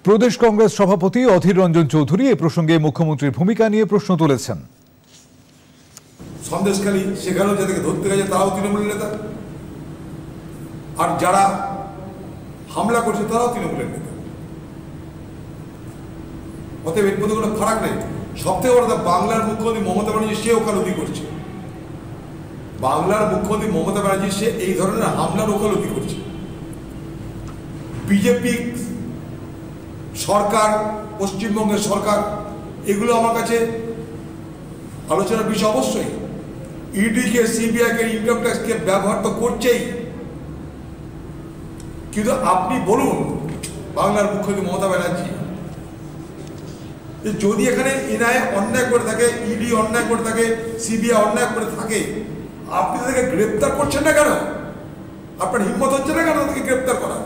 প্রদেশ কংগ্রেস সভাপতি অধীর রঞ্জন চৌধুরী এ প্রসঙ্গে মুখ্যমন্ত্রীর ভূমিকা নিয়ে প্রশ্ন তুলেছেন। সন্দেশখালী সেখানেও যাদেরকে ধরতে গেছে তারাও তৃণমূলের নেতা, আর যারা হামলা করছে তারাও তৃণমূলের নেতা। অতএব এর মধ্যে কোনো ফারাক নেই। সবথেকে বড় কথা, বাংলার মুখ্যমন্ত্রী মমতা ব্যানার্জি সে ওকালতি করছে। বাংলার মুখ্যমন্ত্রী মমতা ব্যানার্জি সে এই ধরনের হামলার ওকালতি করছে। বিজেপি সরকার, পশ্চিমবঙ্গের সরকার, এগুলো আমার কাছে আলোচনার বিষয় অবশ্যই। ইডিকে, সিবিআইকে, ইনকাম ট্যাক্সকে ব্যবহার তো করছেই, কিন্তু আপনি বলুন বাংলার মুখ্যমন্ত্রী মমতা ব্যানার্জি যদি এখানে এনআইএ অন্যায় করে থাকে, ইডি অন্যায় করে থাকে, সিবিআই অন্যায় করে থাকে, আপনি তাদেরকে গ্রেপ্তার করছেন না কেন? আপনার হিম্মত হচ্ছে না কেন তাদেরকে গ্রেপ্তার করা?